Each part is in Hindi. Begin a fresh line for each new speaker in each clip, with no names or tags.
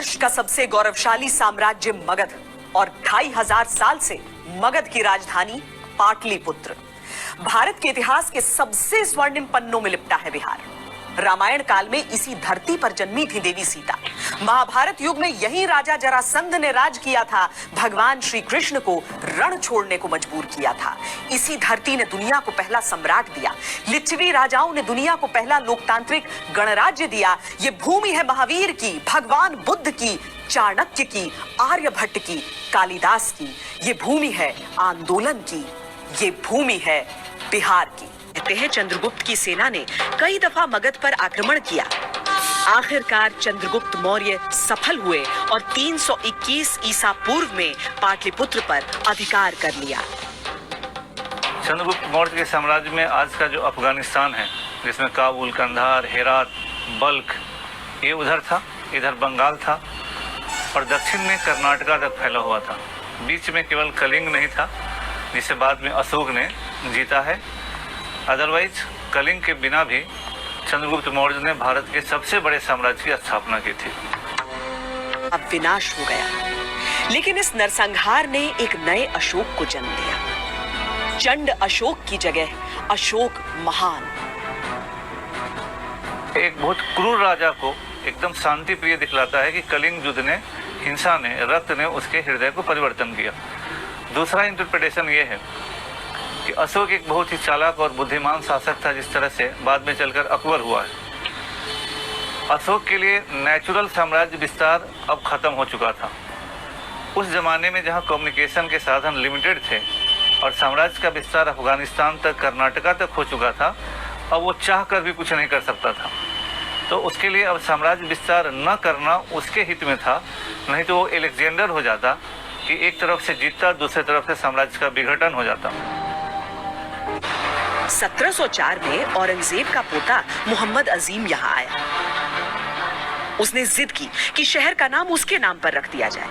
महाराष्ट्र का सबसे गौरवशाली साम्राज्य मगध और 2500 साल से मगध की राजधानी पाटलिपुत्र। भारत के इतिहास के सबसे स्वर्णिम पन्नों में लिपटा है बिहार। रामायण काल में इसी धरती पर जन्मी थी देवी सीता। महाभारत युग में यही राजा जरासंध ने राज किया था, भगवान श्री कृष्ण को रण छोड़ने को मजबूर किया था। इसी धरती ने दुनिया को पहला सम्राट दिया। लिच्छवी राजाओं ने दुनिया को पहला लोकतांत्रिक गणराज्य दिया। ये भूमि है महावीर की, भगवान बुद्ध की, चाणक्य की, आर्यभट्ट की, कालिदास की। ये भूमि है आंदोलन की, ये भूमि है बिहार की। कहते हैं चंद्रगुप्त की सेना ने कई दफा मगध पर आक्रमण किया। आखिरकार चंद्रगुप्त मौर्य सफल हुए और 321 ईसा पूर्व में पाटलिपुत्र पर अधिकार कर लिया।
चंद्रगुप्त मौर्य के साम्राज्य में आज का जो अफगानिस्तान है, जिसमें काबुल, कंधार, हेरात, बल्ख, ये उधर था, इधर बंगाल था और दक्षिण में कर्नाटका तक फैला हुआ था। बीच में केवल कलिंग नहीं था, जिसे बाद में अशोक ने जीता है। अदरवाइज कलिंग के बिना भी चंद्रगुप्त मौर्य ने भारत के सबसे बड़े साम्राज्य की स्थापना की थी।
अब विनाश हो गया, लेकिन इस नरसंहार ने एक नए अशोक को जन्म दिया। चंड अशोक की जगह अशोक महान।
एक बहुत क्रूर राजा को एकदम शांति प्रिय दिखलाता है कि कलिंग युद्ध ने, हिंसा ने, रक्त ने उसके हृदय को परिवर्तन किया। दूसरा इंटरप्रिटेशन ये है कि अशोक एक बहुत ही चालाक और बुद्धिमान शासक था, जिस तरह से बाद में चलकर अकबर हुआ है। अशोक के लिए नेचुरल साम्राज्य विस्तार अब खत्म हो चुका था। उस जमाने में जहां कम्युनिकेशन के साधन लिमिटेड थे और साम्राज्य का विस्तार अफगानिस्तान तक, कर्नाटका तक हो चुका था, अब वो चाह कर भी कुछ नहीं कर सकता था। तो उसके लिए अब साम्राज्य विस्तार न करना उसके हित में था, नहीं तो वो एलेक्जेंडर हो जाता कि एक तरफ से जीतता, दूसरी तरफ से साम्राज्य का विघटन हो जाता।
1704 में औरंगजेब का पोता मोहम्मद अजीम यहाँ आया। उसने जिद की कि शहर का नाम उसके नाम पर रख दिया जाए।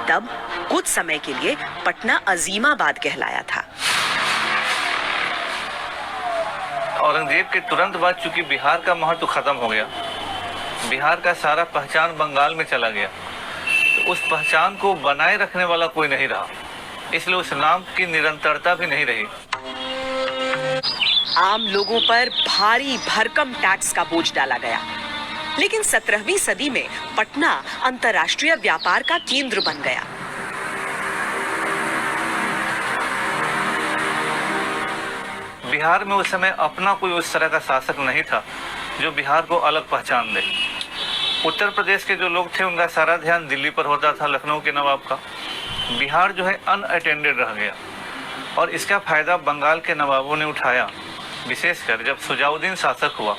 तब कुछ समय के लिए पटना अजीमाबाद कहलाया था।
औरंगजेब के तुरंत बाद चूंकि बिहार का महत्व खत्म हो गया, बिहार का सारा पहचान बंगाल में चला गया, तो उस पहचान को बनाए रखने वाला कोई नहीं रहा, इसलिए उस नाम की निरंतरता भी नहीं रही।
आम लोगों पर भारी भरकम टैक्स का बोझ डाला गया, लेकिन 17वीं सदी में पटना अंतर्राष्ट्रीय व्यापार का केंद्र बन गया।
बिहार में उस समय अपना कोई उस तरह का शासक नहीं था जो बिहार को अलग पहचान दे। उत्तर प्रदेश के जो लोग थे उनका सारा ध्यान दिल्ली पर होता था, लखनऊ के नवाब का। बिहार जो है अनअटेंडेड रह गया और इसका फायदा बंगाल के नवाबों ने उठाया। विशेषकर जब सुजाउद्दीन शासक हुआ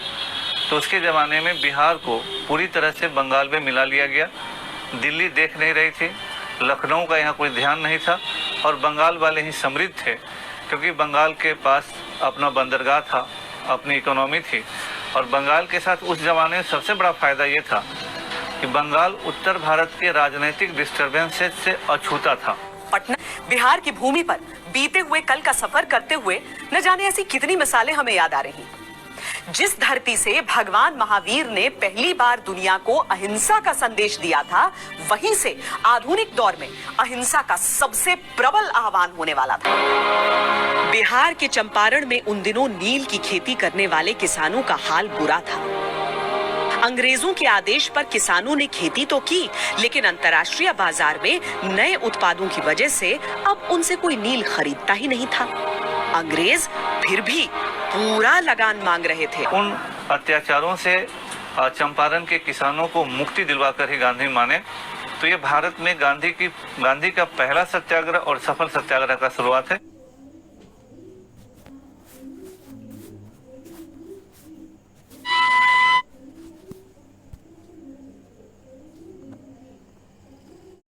तो उसके ज़माने में बिहार को पूरी तरह से बंगाल में मिला लिया गया। दिल्ली देख नहीं रही थी, लखनऊ का यहाँ कोई ध्यान नहीं था और बंगाल वाले ही समृद्ध थे, क्योंकि बंगाल के पास अपना बंदरगाह था, अपनी इकोनॉमी थी। और बंगाल के साथ उस ज़माने में सबसे बड़ा फ़ायदा ये था कि बंगाल उत्तर भारत के राजनीतिक डिस्टर्बेंसेस से अछूता था।
पटना बिहार की भूमि पर बीते हुए कल का सफर करते हुए न जाने ऐसी कितनी मिसालें हमें याद आ रही। जिस धरती से भगवान महावीर ने पहली बार दुनिया को अहिंसा का संदेश दिया था, वहीं से आधुनिक दौर में अहिंसा का सबसे प्रबल आह्वान होने वाला था। बिहार के चंपारण में उन दिनों नील की खेती करने वाले किसानों का हाल बुरा था। अंग्रेजों के आदेश पर किसानों ने खेती तो की, लेकिन अंतर्राष्ट्रीय बाजार में नए उत्पादों की वजह से अब उनसे कोई नील खरीदता ही नहीं था। अंग्रेज फिर भी पूरा लगान मांग रहे थे।
उन अत्याचारों से चंपारण के किसानों को मुक्ति दिलवाकर ही गांधी माने, तो ये भारत में गांधी का पहला सत्याग्रह और सफल सत्याग्रह का शुरुआत है।